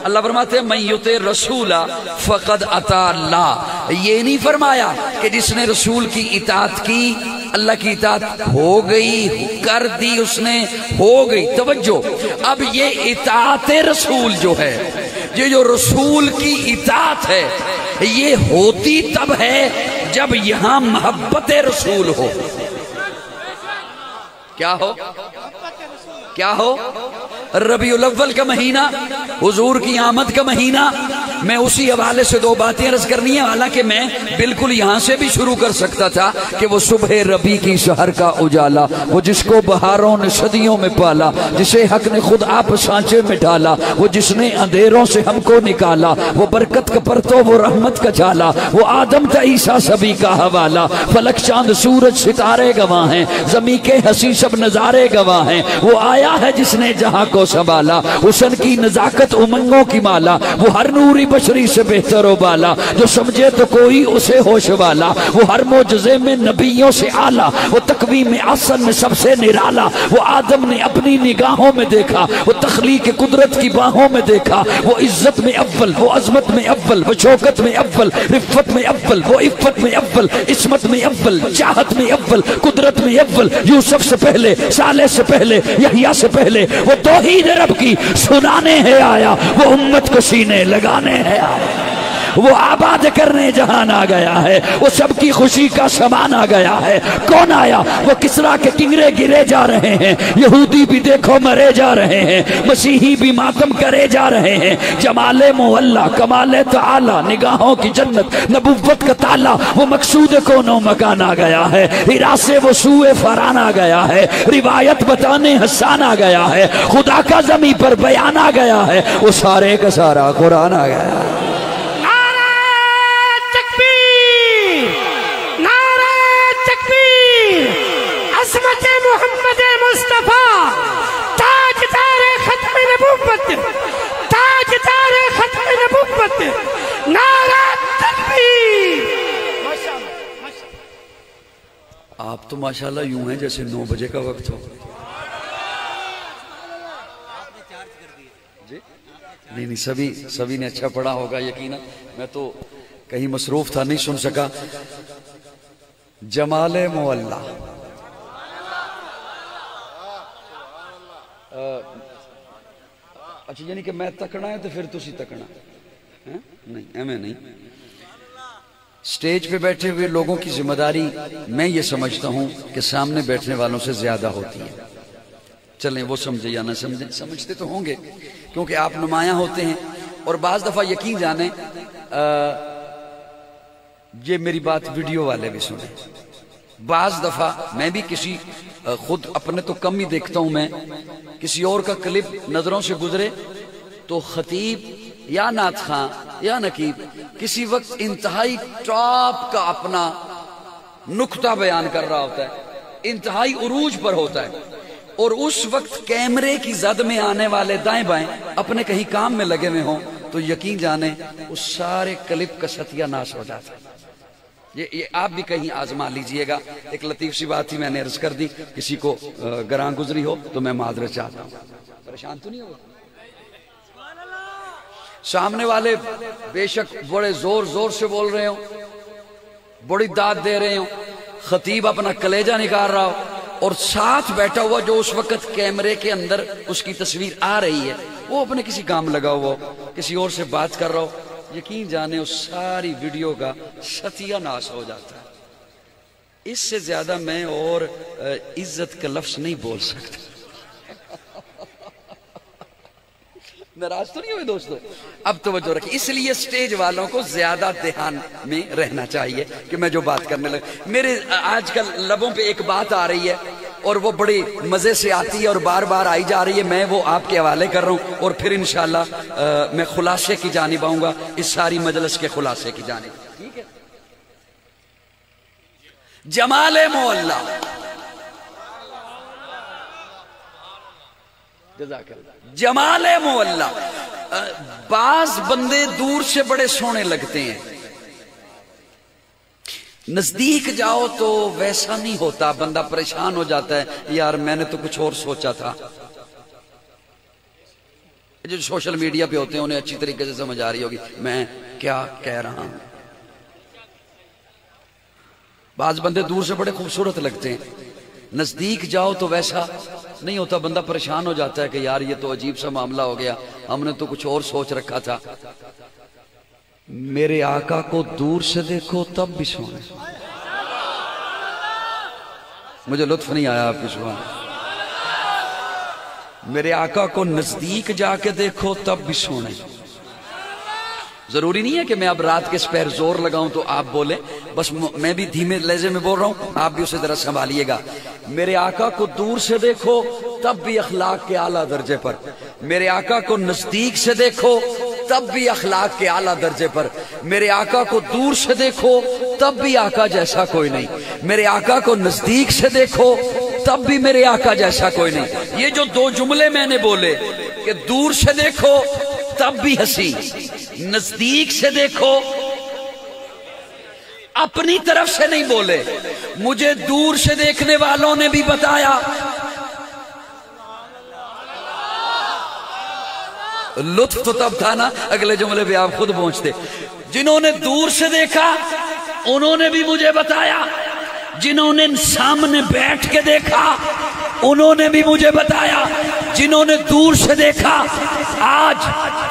اللہ فرماتے ہیں من یطع الرسول فقد اطاع اللہ. یہ نہیں فرمایا کہ جس نے رسول کی اطاعت کی اللہ کی اطاعت ہو گئی، کر دی اس نے، ہو گئی. توجہ، اب یہ اطاعت رسول جو ہے، یہ جو رسول کی اطاعت ہے، یہ ہوتی تب ہے جب یہاں محبت رسول ہو. کیا ہو؟ کیا ہو؟ ربیع الاول کا مہینہ، حضور کی آمد کا مہینہ. میں اسی حوالے سے دو باتیں عرض کرنی ہیں، حالانکہ میں بالکل یہاں سے بھی شروع کر سکتا تھا کہ وہ صبح ربیع کی سحر کا اجالا، وہ جس کو بہاروں نے صدیوں میں پالا، جسے حق نے خود آپ سانچے میں ڈالا، وہ جس نے اندھیروں سے ہم کو نکالا، وہ برکت کا پرتو، وہ رحمت کا جھالا، وہ آدم تا عیسیٰ سبھی کا حوالہ. فلک چاند سورج ستارے گواہ ہیں، زمین کے حسین سب نظارے گواہ ہیں. وہ آیا ہے جس نے جہاں کو سنبھالا، حسن کی نزاکت امنگوں کی مالا، وہ ہر نوری بشری سے بہتر و بالا، جو سمجھے تو کوئی اسے ہوش والا، وہ ہر معجزے میں نبیوں سے اعلیٰ، وہ تقویم احسن میں سب سے نرالا. وہ آدم نے اپنی نگاہوں میں دیکھا، وہ تخلیق قدرت کی باہوں میں دیکھا. وہ عزت میں اول، وہ عظمت میں اول، وہ شوکت میں اول، رفت میں اول، وہ عفت میں اول، عصمت میں اول، چاہت میں اول، قدرت میں اول. یوسف سے پہلے، صالح سے پہلے، یحییٰ سے پہلے، وہ توحید رب کی سنانے ہے آیا، وہ امت کو سینے لگانے ہے آیا، وہ آباد کرنے جہان آ گیا ہے، وہ سب کی خوشی کا سامان آ گیا ہے. کون آیا؟ وہ کسرا کے کنگرے گرے جا رہے ہیں، یہودی بھی دیکھو مرے جا رہے ہیں، مسیحی بھی ماتم کرے جا رہے ہیں. جمال معلا، کمال تعالی، نگاہوں کی جنت، نبوت کا تالا، وہ مقصود کونوں مکان آ گیا ہے. ہرا سے وہ سوئے فران آ گیا ہے، روایت بتانے حسان آ گیا ہے، خدا کا زمین پر بیان آ گیا ہے، وہ سارے کا سارا قرآن آ گیا ہے. عظمت محمد مصطفیٰ، تاجدار ختم نبوت، تاجدار ختم نبوت، نعرہ تکبیر. آپ تو ماشاءاللہ یوں ہیں جیسے 9 بجے کا وقت ہو. نہیں سبھی نے اچھا پڑھا ہوگا یقینا. میں تو کہیں مصروف تھا نہیں سن سکا. جمال معلا، اچھا یعنی کہ میں تکنا ہے تو پھر تسی تکنا نہیں، ایمیں نہیں. سٹیج پہ بیٹھے ہوئے لوگوں کی ذمہ داری میں یہ سمجھتا ہوں کہ سامنے بیٹھنے والوں سے زیادہ ہوتی ہے. چلیں وہ سمجھے یا نہ سمجھیں، سمجھتے تو ہوں گے کیونکہ آپ نمایاں ہوتے ہیں. اور بعض دفعہ یقین جانیں یہ میری بات ویڈیو والے بھی سنیں. بعض دفعہ میں بھی کسی خود اپنے تو کم ہی دیکھتا ہوں، میں کسی اور کا کلپ نظروں سے گزرے تو خطیب یا نعت خاں یا نقیب کسی وقت انتہائی ٹاپ کا اپنا نکتہ بیان کر رہا ہوتا ہے، انتہائی عروج پر ہوتا ہے، اور اس وقت کیمرے کی زد میں آنے والے دائیں بائیں اپنے کہیں کام میں لگے ہوئے ہوں تو یقین جانیں اس سارے کلپ کا ستیہ ناش ہو جاتا ہے. یہ آپ بھی کہیں آزما لیجئے گا. ایک لطیف سی بات ہی میں نے عرض کر دی، کسی کو گراں گزری ہو تو میں معذرت چاہتا ہوں. پریشان تو نہیں ہو؟ سامنے والے بے شک بڑے زور زور سے بول رہے ہوں، بڑی داد دے رہے ہوں، خطیب اپنا کلیجہ نکال رہا ہو، اور ساتھ بیٹھا ہوا جو اس وقت کیمرے کے اندر اس کی تصویر آ رہی ہے وہ اپنے کسی کام لگا ہوا ہو، کسی اور سے بات کر رہا ہو. یقین جانے اس ساری ویڈیو کا ستیہ ناش ہو جاتا ہے. اس سے زیادہ میں اور عزت کا لفظ نہیں بول سکتا. ناراض تو نہیں ہوئے دوستو؟ اب توجہ رکھیں. اس لیے سٹیج والوں کو زیادہ دھیان میں رہنا چاہیے کہ میں جو بات کرنے لگا. میرے آج کل لبوں پہ ایک بات آ رہی ہے اور وہ بڑی مزے سے آتی ہے اور بار بار آئی جا رہی ہے، میں وہ آپ کے حوالے کر رہا ہوں اور پھر انشاءاللہ میں خلاصے کی جانب آؤں گا، اس ساری مجلس کے خلاصے کی جانب. ٹھیک ہے؟ جمال معلا، جزاک اللہ. جمال معلا، بعض بندے دور سے بڑے سونے لگتے ہیں، نزدیک جاؤ تو ویسا نہیں ہوتا، بندہ پریشان ہو جاتا ہے، یار میں نے تو کچھ اور سوچا تھا. جو سوشل میڈیا پہ ہوتے ہیں انہیں اچھی طریقے سے سمجھ آ رہی ہوگی میں کیا کہہ رہا ہوں. بعض بندے دور سے بڑے خوبصورت لگتے ہیں, نزدیک جاؤ تو ویسا نہیں ہوتا, بندہ پریشان ہو جاتا ہے کہ یار یہ تو عجیب سا معاملہ ہو گیا, ہم نے تو کچھ اور سوچ رکھا تھا. میرے آقا کو دور سے دیکھو تب بھی سونے. مجھے لطف نہیں آیا آپ کی سبحان. میرے آقا کو نزدیک جا کے دیکھو تب بھی سونے. ضروری نہیں ہے کہ میں اب رات کے سپیر زور لگاؤں تو آپ بولیں, بس میں بھی دھیمے لہجے میں بول رہا ہوں, آپ بھی اسے ذرا سنبھالیے گا. میرے آقا کو دور سے دیکھو تب بھی اخلاق کے اعلیٰ درجے پر, میرے آقا کو نزدیک سے دیکھو تب بھی اخلاق کے اعلیٰ درجے پر. میرے آقا کو دور سے دیکھو تب بھی آقا جیسا کوئی نہیں, میرے آقا کو نزدیک سے دیکھو تب بھی میرے آقا جیسا کوئی نہیں. یہ جو دو جملے میں نے بولے کہ دور سے دیکھو تب بھی ہنسی, نزدیک سے دیکھو, اپنی طرف سے نہیں بولے, مجھے دور سے دیکھنے والوں نے بھی بتایا. لطف تو تب تھا نا, اگلے جملے پہ آپ خود پہنچتے. جنہوں نے دور سے دیکھا انہوں نے بھی مجھے بتایا, جنہوں نے سامنے بیٹھ کے دیکھا انہوں نے بھی مجھے بتایا, جنہوں نے دور سے دیکھا آج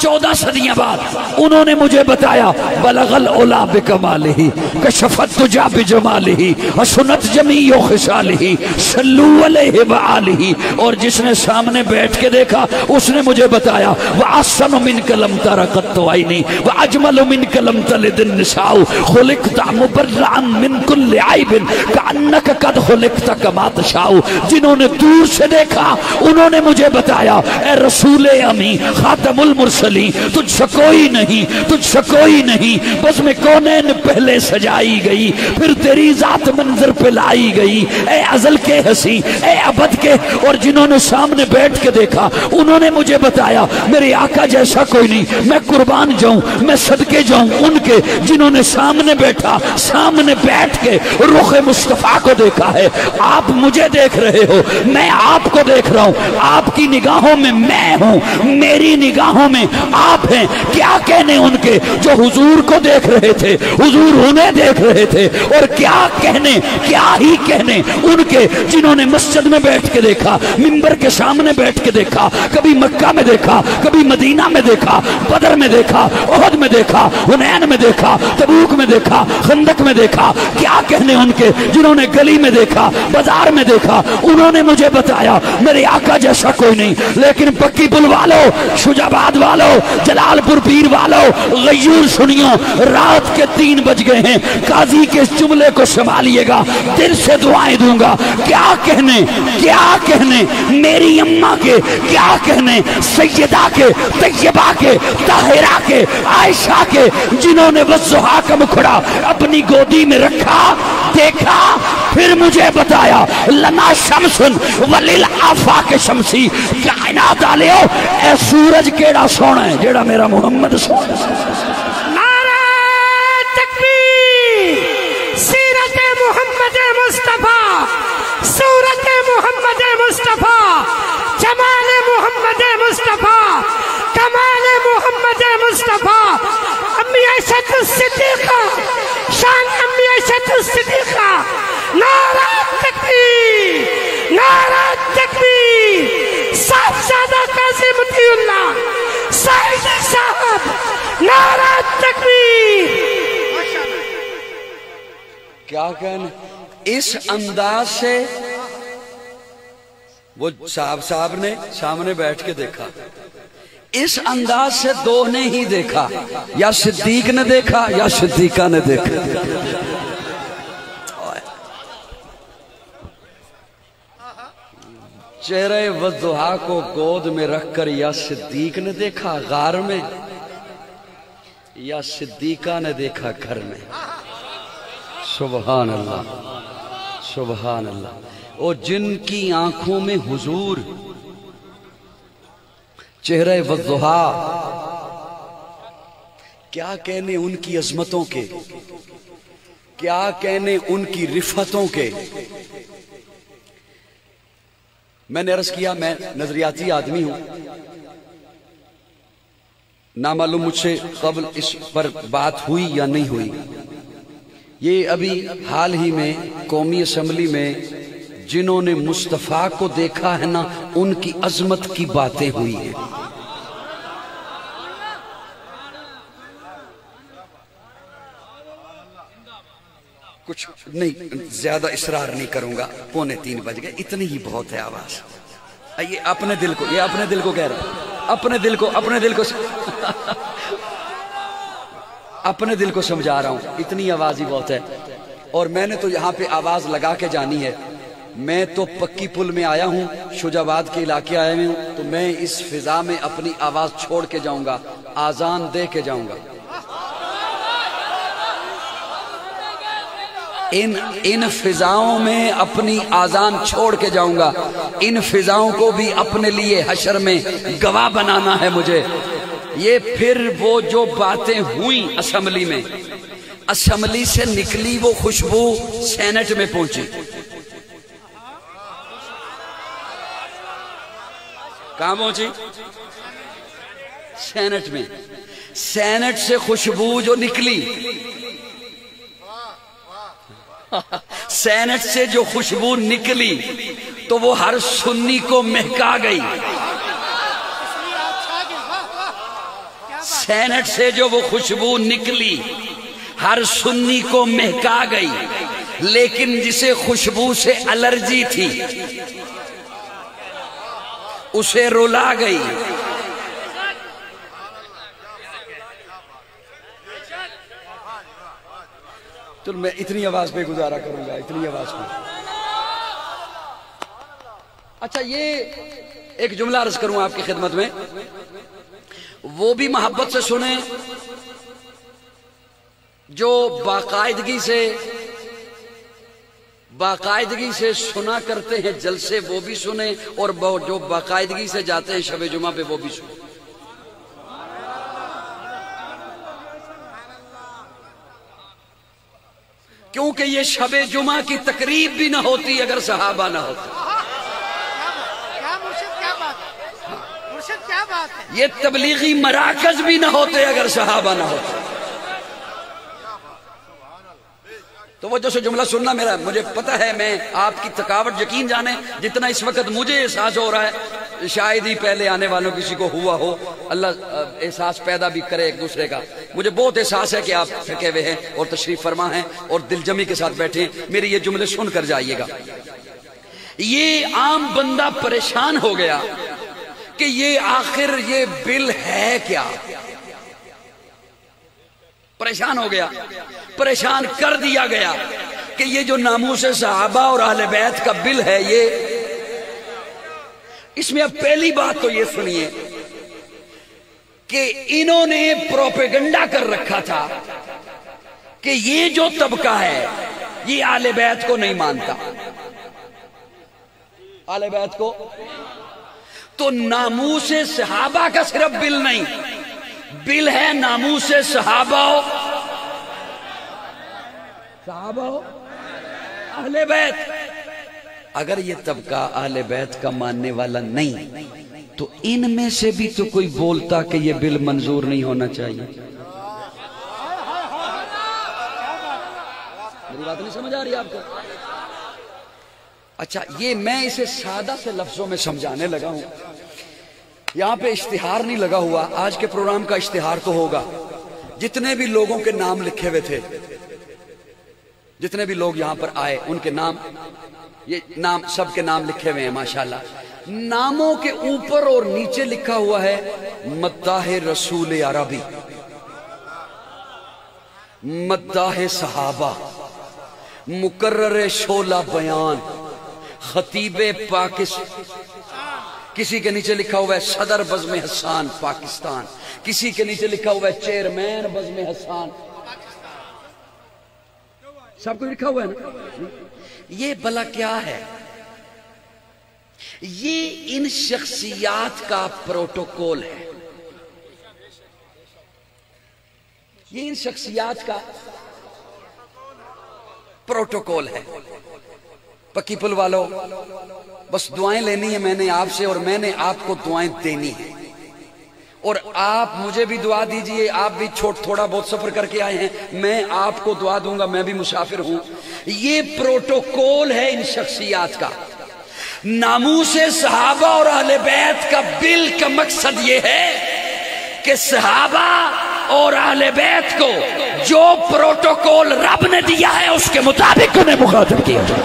14 صدیاں بعد انہوں نے مجھے بتایا. بلغ العلا بکمالہ کشفت تجا بجمالہ حسنت جمیع خصالہ صلو علیہ وآلہ. اور جس نے سامنے بیٹھ کے دیکھا اس نے مجھے بتایا وَأَحْسَنُ مِنْكَ لَمْ تَرَ قَطُّ عَيْنِي وَأَجْمَلُ مِنْكَ لَمْ تَلِدِ النِّسَاءُ خُلِقْتَ مُبَرَّئًا مِنْ كُلِّ عَيْبٍ كَأَنَّكَ قَدْ خُلِقْتَ كَمَا تَشَاءُ. جنہوں نے دور سے دیکھا انہوں نے مجھے بتایا اے رسول امی خاتم المرسلین, تجھ سے کوئی نہیں, تجھ سے کوئی نہیں, بس میں کونین پہلے سجائی گئی پھر تیری ذات منظر پہ لائی گئی. اے ازل کے ہنسی, اے ابد کے. اور جنہوں نے سامنے بیٹھ کے دیکھا انہوں نے مجھے بتایا میرے آقا جیسا کوئی نہیں. میں قربان جاؤں, میں صدقے جاؤں ان کے جنہوں نے سامنے بیٹھا, سامنے بیٹھ کے رخ مصطفیٰ کو دیکھا ہے. آپ مجھے دیکھ رہے ہو, میں آپ کو دیکھ رہا ہوں. آپ کی نگاہوں میں میں ہوں, میری نگاہوں میں آپ ہیں. کیا کہنے ان کے جو حضور کو دیکھ رہے تھے, حضور انہیں دیکھ رہے تھے, اور کیا کہنے, کیا ہی کہنے ان کے جنہوں نے مسجد میں بیٹھ کے دیکھا, منبر کے سامنے بیٹھ کے دیکھا, کبھی مکہ میں دیکھا, کبھی مدینہ میں دیکھا, بدر میں دیکھا, احد میں دیکھا, حنین میں دیکھا, تبوک میں دیکھا, خندق میں دیکھا. کیا کہنے ان کے جنہوں نے گلی میں دیکھا, بازار میں دیکھا, انہوں نے مجھے بتایا میرے آقا جیسا کوئی نہیں. لیکن پکی پل والو, شجاباد والو, جلال پور پیر والو, غیور سنیو, رات کے 3 بج گئے ہیں. قاضی کے اس جملے کو سنبھالیے گا, دل سے دعائیں دوں گا. کیا کہنے, کیا کہنے میری اماں کے, کیا کہنے سیدہ کے, طیبہ کے, طاہرہ کے, عائشہ کے, جنہوں نے والضحیٰ کا مکھڑا اپنی گودی میں رکھا, دیکھا, پھر مجھے بتایا لنا شمسن وللآفاق شمسی. کائنات آلیو اے سورج کیڑا سونا ہے جیڑا میرا محمد سونا ہے. نعرہ تکبیر, سیرت محمد مصطفیٰ, صورت محمد مصطفیٰ, جمال محمد مصطفیٰ, کمال محمد مصطفیٰ. امی عائشہ الصدیقہ, شان امی عائشہ الصدیقہ. نعرہ تکبیر, نعرہ تکبیر. صاحبزادہ قاضی مطیع اللہ سعیدی صاحب, نعرہ تکبیر. کیا کہنے اس انداز سے وہ صاحب نے سامنے بیٹھ کے دیکھا, اس انداز سے دو نے ہی دیکھا, یا صدیق نے دیکھا یا صدیقہ نے دیکھا. چہرے والضحیٰ کو گود میں رکھ کر یا صدیق نے دیکھا غار میں, یا صدیقہ نے دیکھا گھر میں. سبحان اللہ, سبحان اللہ. اور جن کی آنکھوں میں حضور, چہرے والضحیٰ, کیا کہنے ان کی عظمتوں کے, کیا کہنے ان کی رفتوں کے. میں نے عرض کیا میں نظریاتی آدمی ہوں, نامعلوم مجھ سے قبل اس پر بات ہوئی یا نہیں ہوئی. یہ ابھی حال ہی میں قومی اسمبلی میں جنہوں نے مصطفیٰ کو دیکھا ہے نا، ان کی عظمت کی باتیں ہوئی ہیں. کچھ نہیں، زیادہ اصرار نہیں کروں گا، 2:45 بج گئے، اتنی ہی بہت ہے آواز. یہ اپنے دل کو، یہ اپنے دل کو کہہ رہا ہوں، اپنے دل کو اپنے دل کو سمجھا رہا ہوں، اتنی آواز ہی بہت ہے. اور میں نے تو یہاں پہ آواز لگا کے جانی ہے. میں تو پکی پل میں آیا ہوں، شجاع آباد کے علاقے آیا ہوں، تو میں اس فضا میں اپنی آواز چھوڑ کے جاؤں گا، آذان دے کے جاؤں گا. ان فضاؤں میں اپنی آذان چھوڑ کے جاؤں گا. ان فضاؤں کو بھی اپنے لیے حشر میں گواہ بنانا ہے مجھے. یہ پھر وہ جو باتیں ہوئیں اسمبلی میں، اسمبلی سے نکلی وہ خوشبو سینٹ میں پہنچی. کہاں پہنچی؟ سینٹ میں. سینٹ سے خوشبو جو نکلی، سینٹ سے جو خوشبو نکلی تو وہ ہر سنی کو مہکا گئی. سینٹ سے جو وہ خوشبو نکلی ہر سنی کو مہکا گئی، لیکن جسے خوشبو سے الرجی تھی اسے رلا گئی. تو میں اتنی آواز پہ گزارا کروں گا، اتنی آواز پہ. اچھا، یہ ایک جملہ عرض کروں آپ کی خدمت میں، وہ بھی محبت سے سنیں جو باقاعدگی سے سنا کرتے ہیں جلسے، وہ بھی سنیں، اور جو باقاعدگی سے جاتے ہیں شب جمعہ پہ وہ بھی سنیں. کیونکہ یہ شب جمعہ کی تقریب بھی نہ ہوتی اگر صحابہ نہ ہوتے. یہ تبلیغی مراکز بھی نہ ہوتے اگر صحابہ نہ ہوتے. تو وہ جو جملہ سننا، مجھے پتہ ہے، میں آپ کی تھکاوٹ یقین جانے جتنا اس وقت مجھے احساس ہو رہا ہے شاید ہی پہلے آنے والوں کسی کو ہوا ہو. اللہ احساس پیدا بھی کرے ایک دوسرے کا. مجھے بہت احساس ہے کہ آپ تھکے ہوئے ہیں اور تشریف فرما ہیں اور دل جمی کے ساتھ بیٹھے ہیں. میرے یہ جملے سن کر جائیے گا. یہ عام بندہ پریشان ہو گیا کہ یہ آخر یہ بل ہے کیا. پریشان ہو گیا، پریشان کر دیا گیا کہ یہ جو ناموس صحابہ اور اہل بیت کا بل ہے، یہ اس میں اب پہلی بات تو یہ سنیے کہ انہوں نے پروپیگنڈا کر رکھا تھا کہ یہ جو طبقہ ہے یہ اہل بیت کو نہیں مانتا. اہل بیت کو تو ناموس صحابہ کا صرف بل نہیں، بل ہے ناموس صحابہ اہل بیت. اگر یہ طبقہ اہل بیت کا ماننے والا نہیں تو ان میں سے بھی تو کوئی بولتا کہ یہ بل منظور نہیں ہونا چاہیے. میری بات نہیں سمجھ آ رہی آپ کو؟ اچھا، یہ میں اسے سادہ سے لفظوں میں سمجھانے لگا ہوں. یہاں پہ اشتہار نہیں لگا ہوا. آج کے پروگرام کا اشتہار تو ہوگا. جتنے بھی لوگوں کے نام لکھے ہوئے تھے، جتنے بھی لوگ یہاں پر آئے، ان کے نام، یہ نام سب کے نام لکھے ہوئے ہیں ماشاءاللہ. ناموں کے اوپر اور نیچے لکھا ہوا ہے مداح رسول عربی، مداح صحابہ، مقرر شعلہ بیان، خطیب پاکستان. کسی کے نیچے لکھا ہوا ہے صدر بزم حسان پاکستان، کسی کے نیچے لکھا ہوا ہے چیئرمین بزم حسان. سب کو لکھا ہوا ہے نا. یہ بلا کیا ہے؟ یہ ان شخصیات کا پروٹوکول ہے. یہ ان شخصیات کا پروٹوکول ہے. پکی پل والوں، بس دعائیں لینی ہے میں نے آپ سے، اور میں نے آپ کو دعائیں دینی ہے. اور آپ مجھے بھی دعا دیجئے، آپ بھی تھوڑا بہت سفر کر کے آئے ہیں، میں آپ کو دعا دوں گا، میں بھی مسافر ہوں۔ یہ پروٹوکول ہے ان شخصیات کا۔ ناموس صحابہ اور اہل بیت کا بل کا مقصد یہ ہے کہ صحابہ اور اہل بیت کو جو پروٹوکول رب نے دیا ہے اس کے مطابق انہیں مخاطب کیا جائے،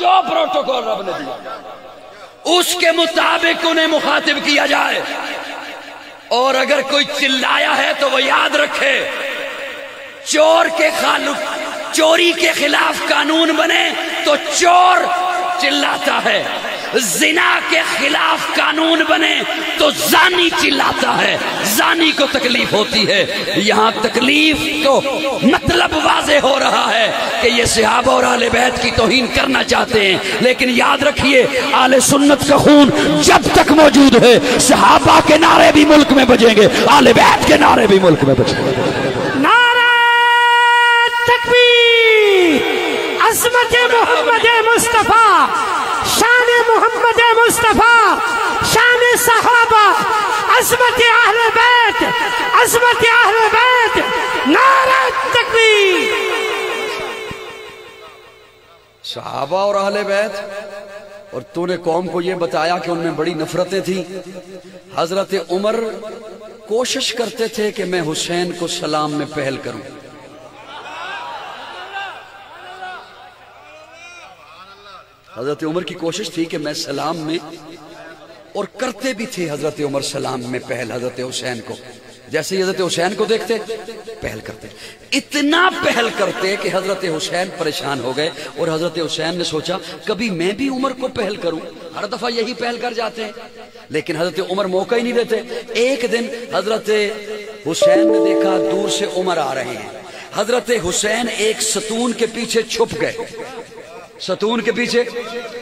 جو پروٹوکول رب نے دیا اس کے مطابق انہیں مخاطب کیا جائے۔ اور اگر کوئی چلایا ہے تو وہ یاد رکھے، چوری کے خلاف قانون بنے تو چور چلاتا ہے، زنا کے خلاف قانون بنے تو زانی چلاتا ہے، زانی کو تکلیف ہوتی ہے۔ یہاں تکلیف تو مطلب واضح ہو رہا ہے کہ یہ صحابہ اور اہل بیت کی توہین کرنا چاہتے ہیں، لیکن یاد رکھیے اہل سنت کا خون جب تک موجود ہے صحابہ کے نعرے بھی ملک میں بجیں گے، اہل بیت کے نعرے بھی ملک میں بجیں گے۔ نعرہ تکبیر، عظمت محمد مصطفیٰ، شان محمد مصطفیٰ، شان صحابہ، عظمت اہل بیت، عظمت اہل بیت، نعرہ تکبیر۔ صحابہ اور اہل بیت، اور تو نے قوم کو یہ بتایا کہ ان میں بڑی نفرتیں تھیں۔ حضرت عمر کوشش کرتے تھے کہ میں حسین کو سلام میں پہل کروں، حضرت عمر کی کوشش تھی کہ میں سلام میں، اور کرتے بھی تھے حضرت عمر سلام میں پہل حضرت حسین کو، جیسے حضرت حسین کو دیکھتے پہل کرتے، اتنا پہل کرتے کہ حضرت حسین پریشان ہو گئے، اور حضرت حسین نے سوچا کبھی میں بھی عمر کو پہل کروں، ہر دفعہ یہی پہل کر جاتے ہیں، لیکن حضرت عمر موقع ہی نہیں دیتے۔ ایک دن حضرت حسین نے دیکھا دور سے عمر آ رہے ہیں، حضرت حسین ایک ستون کے پیچھے چھپ گئے، ستون کے پیچھے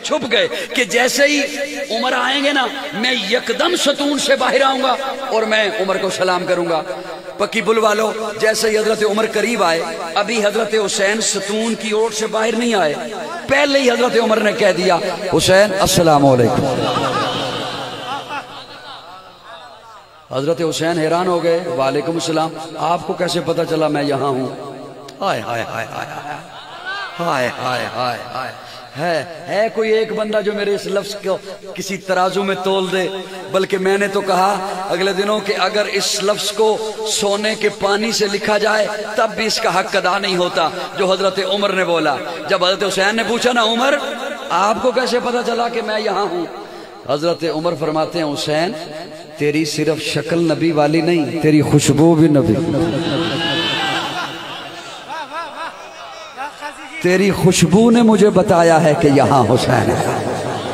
چھپ گئے کہ جیسے ہی عمر آئیں گے نا میں یکدم ستون سے باہر آؤں گا اور میں عمر کو سلام کروں گا۔ پکی بل والو، جیسے ہی حضرت عمر قریب آئے، ابھی حضرت حسین ستون کی اوٹ سے باہر نہیں آئے، پہلے ہی حضرت عمر نے کہہ دیا حسین السلام علیکم۔ حضرت حسین حیران ہو گئے، وعلیکم السلام، آپ کو کیسے پتا چلا میں یہاں ہوں؟ ہائے ہائے ہائے ہائے ہائے ہائے ہائے ہائے، ہے کوئی ایک بندہ جو میرے اس لفظ کو کسی ترازو میں تول دے؟ بلکہ میں نے تو کہا اگلے دنوں کہ اگر اس لفظ کو سونے کے پانی سے لکھا جائے تب بھی اس کا حق ادا نہیں ہوتا جو حضرت عمر نے بولا۔ جب حضرت حسین نے پوچھا نا عمر آپ کو کیسے پتا چلا کہ میں یہاں ہوں؟ حضرت عمر فرماتے ہیں حسین تیری صرف شکل نبی والی نہیں، تیری خوشبو بھی نبی، تیری خوشبو نے مجھے بتایا ہے کہ یہاں حسین ہے۔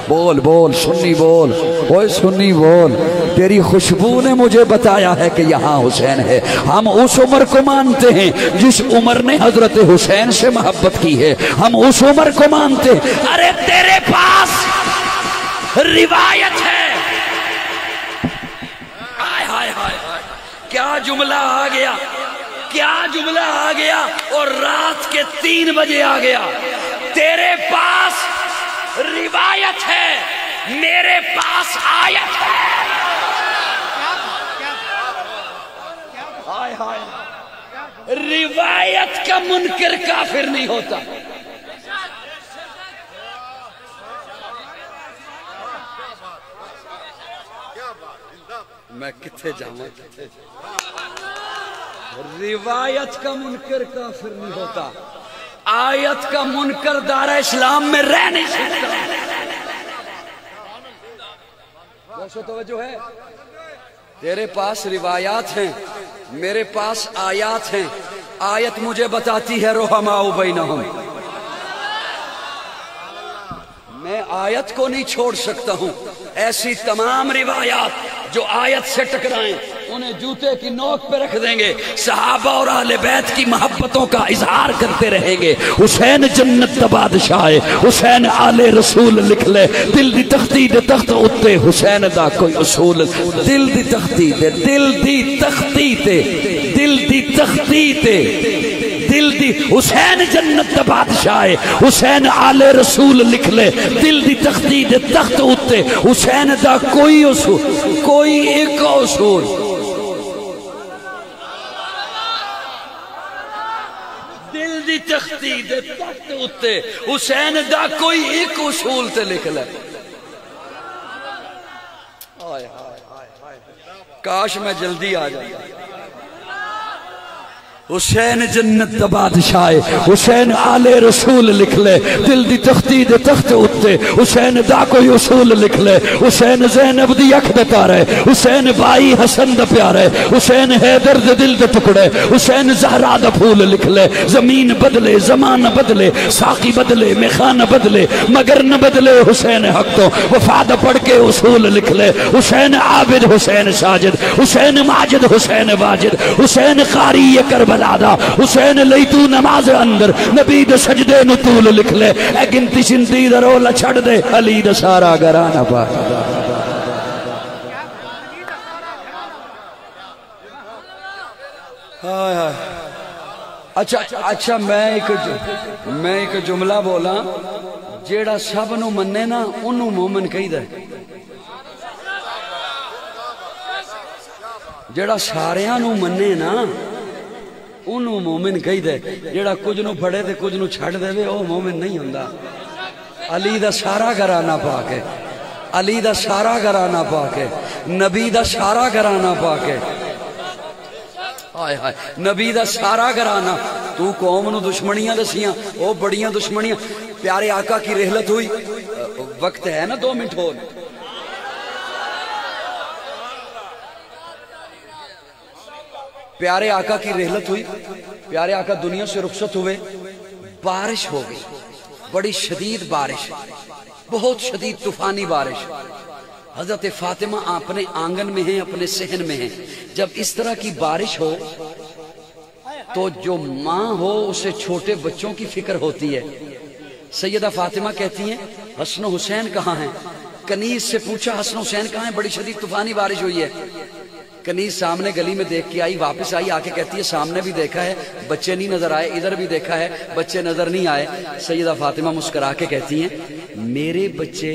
بول بول سنی بول، اوے سنی بول، تیری خوشبو نے مجھے بتایا ہے کہ یہاں حسین ہے۔ ہم اس عمر کو مانتے ہیں جس عمر نے حضرت حسین سے محبت کی ہے، ہم اس عمر کو مانتے ہیں۔ ارے تیرے پاس روایت ہے، ہائے ہائے ہائے ہائے کیا جملہ آ گیا، کیا جملہ آ گیا، اور رات کے 3 بجے آ گیا۔ تیرے پاس روایت ہے، میرے پاس آیت ہے۔ ہائے ہائے، روایت کا منکر کافر نہیں ہوتا۔ میں کتھے جاؤں، روایت کا منکر کافر نہیں ہوتا، آیت کا منکر دارہ اسلام میں رہ نہیں سکتا۔ ویسے توجہ ہے، تیرے پاس روایات ہیں، میرے پاس آیات ہیں۔ آیت مجھے بتاتی ہے رحماء بینہم، میں آیت کو نہیں چھوڑ سکتا ہوں۔ ایسی تمام روایات جو آیت سے ٹکرائیں انہیں جوتے کی نوک پہ رکھ دیں گے۔ صحابہ اور اہل بیت کی محبتوں کا اظہار کرتے رہیں گے۔ حسین جنت دا بادشاہ ہے، حسین آل رسول لکھ لے، دل دی تختی دے تخت اتے حسین دا کوئی اصول، دل دی تختی دے، دل دی تختی تے، دل دی تختی تے، دل دی حسین جنت دا بادشاہ ہے حسین آل رسول لکھ لے دل دی تختی دے تخت اتے حسین دا کوئی اصول کوئی ایک اصول دل دی تختی دے تخت اتے حسین دا کوئی ایک اصول تے لکھ لے کاش میں جلدی آ جاؤں حسین جنت دا بادشاہ ہے حسین آل رسول لکھ لے دل دی تختی دے تخت اتے حسین دا کوئی اصول لکھ لے حسین زینب دی اکھ دے تارے حسین بائی حسن دا پیارے حسین حیدر دے دل دے ٹکڑے حسین زہرا دا پھول لکھ لے زمین بدلے زمان بدلے ساقی بدلے میخانہ بدلے مگر نہ بدلے حسین حق تو وفادہ پڑھ کے اصول لکھ لے حسین عابد حسین ساجد حسین ماجد حسین واجد حسین قاری کربلا حسین لیتو نماز اندر نبی دے سجدے نطول لکھ لے اے گنتی شنتی دا رولا چھڑ دے علی دا سارا گرانا پا اچھا میں ایک جملہ بولا جیڑا سب نو مننے نا انہوں مومن کہی دے جیڑا ساریاں نو مننے نا انہوں مومن کہی دے جیڑا کچھ نو پڑے دے کچھ نو چھڑ دے وے او مومن نہیں ہوندہ علی دا سارا گرانا پاکے علی دا سارا گرانا پاکے نبی دا سارا گرانا پاکے نبی دا سارا گرانا تو قوم نو دشمنیاں دسیاں او بڑیاں دشمنیاں پیارے آقا کی رحلت ہوئی وقت ہے نا 2 منٹ ہو پیارے آقا کی رحلت ہوئی پیارے آقا دنیا سے رخصت ہوئے بارش ہو گئی بڑی شدید بارش بہت شدید طوفانی بارش حضرت فاطمہ اپنے آنگن میں ہیں اپنے صحن میں ہیں جب اس طرح کی بارش ہو تو جو ماں ہو اسے چھوٹے بچوں کی فکر ہوتی ہے سیدہ فاطمہ کہتی ہیں حسن و حسین کہاں ہیں کنیز سے پوچھا حسن و حسین کہاں ہیں بڑی شدید طوفانی بارش ہوئی ہے کنیز سامنے گلی میں دیکھ کے آئی واپس آئی آ کے کہتی ہے سامنے بھی دیکھا ہے بچے نہیں نظر آئے ادھر بھی دیکھا ہے بچے نظر نہیں آئے سیدہ فاطمہ مسکرا کے کہتی ہیں میرے بچے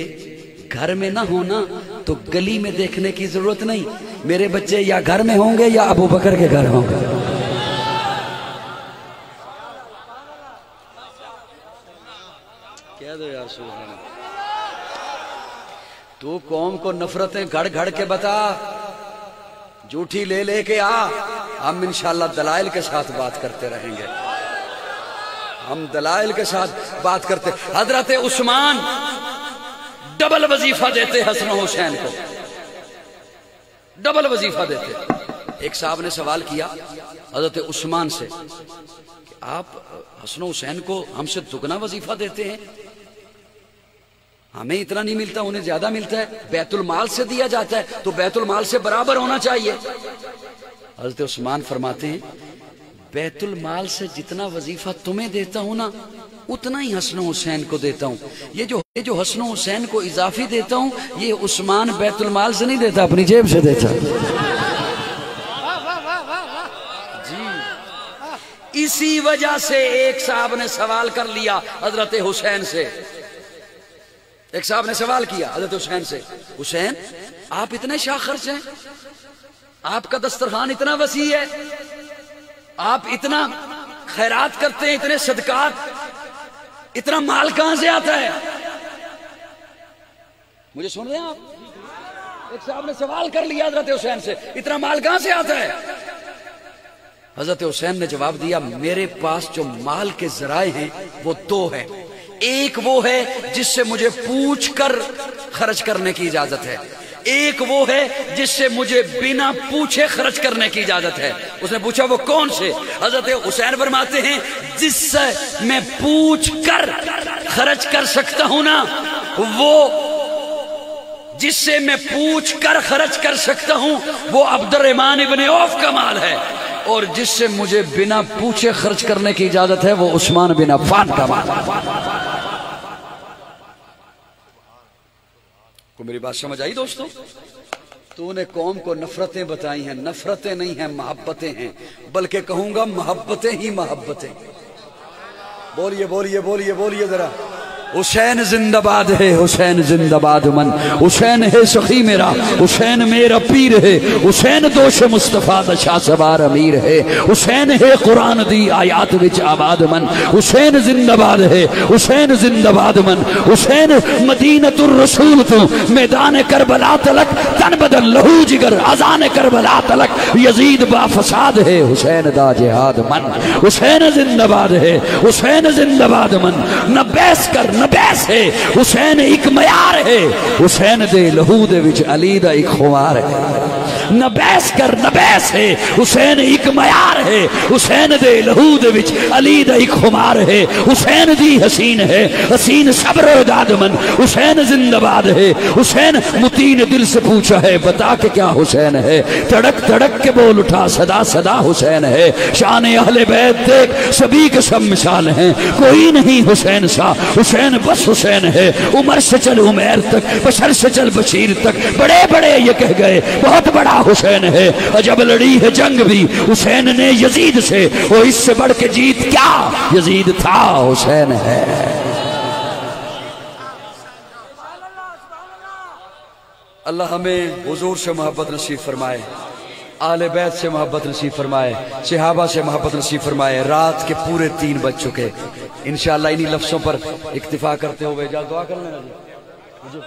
گھر میں نہ ہونا تو گلی میں دیکھنے کی ضرورت نہیں میرے بچے یا گھر میں ہوں گے یا ابو بکر کے گھر ہوں گے کہہ دو یا رسول اللہ تو قوم کو نفرتیں گھڑ گھڑ کے بتا جھوٹی لے لے کے آ ہم انشاءاللہ دلائل کے ساتھ بات کرتے رہیں گے ہم دلائل کے ساتھ بات کرتے حضرت عثمان ڈبل وظیفہ دیتے حسن و حسین کو ڈبل وظیفہ دیتے ایک صاحب نے سوال کیا حضرت عثمان سے کہ آپ حسن و حسین کو ہم سے دگنا وظیفہ دیتے ہیں ہمیں اتنا نہیں ملتا انہیں زیادہ ملتا ہے بیت المال سے دیا جاتا ہے تو بیت المال سے برابر ہونا چاہیے حضرت عثمان فرماتے ہیں بیت المال سے جتنا وظیفہ تمہیں دیتا ہوں نا اتنا ہی حسن و حسین کو دیتا ہوں یہ جو حسن و حسین کو اضافی دیتا ہوں یہ عثمان بیت المال سے نہیں دیتا اپنی جیب سے دیتا جی اسی وجہ سے ایک صاحب نے سوال کر لیا حضرت حسین سے ایک صاحب نے سوال کیا حضرت حسین سے حسین آپ اتنے شاہ خرچ ہیں آپ کا دسترخوان اتنا وسیع ہے آپ اتنا خیرات کرتے ہیں اتنے صدقات اتنا مال کہاں سے آتا ہے مجھے سن رہے ہیں آپ ایک صاحب نے سوال کر لیا حضرت حسین سے اتنا مال کہاں سے آتا ہے حضرت حسین نے جواب دیا میرے پاس جو مال کے ذرائع ہیں وہ 2 ہیں ایک وہ ہے جس سے مجھے پوچھ کر خرچ کرنے کی اجازت ہے ایک وہ ہے جس سے مجھے بنا پوچھے خرچ کرنے کی اجازت ہے اس نے پوچھا وہ کون سے حضرت حسین فرماتے ہیں جس سے میں پوچھ کر خرچ کر سکتا ہوں نا وہ جس سے میں پوچھ کر خرچ کر سکتا ہوں وہ عبد الرحمن ابن عوف کا مال ہے اور جس سے مجھے بنا پوچھے خرچ کرنے کی اجازت ہے وہ عثمان بن عفان کا مال ہے کو میری بات سمجھ آئی دوستوں تو نے قوم کو نفرتیں بتائی ہیں، نفرتیں نہیں ہیں محبتیں ہیں، بلکہ کہوں گا محبتیں ہی محبتیں۔ بولیے بولیے بولیے بولیے ذرا، حسین زندہ باد ہے، حسین زندہ باد من، حسین ہے سخی میرا، حسین میرا پیر ہے، حسین دوش مصطفیٰ دا شاہ سوار امیر ہے، حسین ہے قرآن دی آیات وچ آباد من، حسین زندہ باد ہے، حسین زندہ باد من، حسین مدینۃ الرسول تو میدان کربلا تلک تن بدن لہو جگر اذان کربلا تلک یزید با فساد ہے، حسین دا جہاد من، حسین زندہ باد ہے، حسین زندہ باد من، نہ بیس کر نہ بیس ہے، حسین ایک معیار ہے، حسین دے لہو دے وچ علی دا ایک خمار ہے، نہ بیس کر نہ بیس ہے، حسین ایک معیار ہے، حسین دے لہو دے وچ علی دا ایک خمار ہے، حسین دی حسین ہے، حسین صبر و داد من، حسین زندہ باد ہے، حسین متین دل سے پوچھا ہے بتا کہ کیا حسین ہے، تڑک تڑک کے بول اٹھا صدا صدا حسین ہے، شان اہل بیت دیکھ سبھی کے سب مثال ہیں، کوئی نہیں حسین سا، حسین بس حسین ہے، عمر سے چل عمیر تک، بشر سے چل بشیر تک، بڑے بڑے یہ کہہ گئے بہت بڑا حسین ہے، جب لڑی ہے جنگ بھی حسین نے یزید سے، وہ اس سے بڑھ کے جیت کیا، یزید تھا حسین ہے۔ اللہ ہمیں حضور سے محبت نصیب فرمائے، آل بیت سے محبت نصیب فرمائے، صحابہ سے محبت نصیب فرمائے۔ رات کے پورے 3 بج چکے، انشاءاللہ انہی لفظوں پر اکتفا کرتے ہوئے جا دعا کر لینا جی۔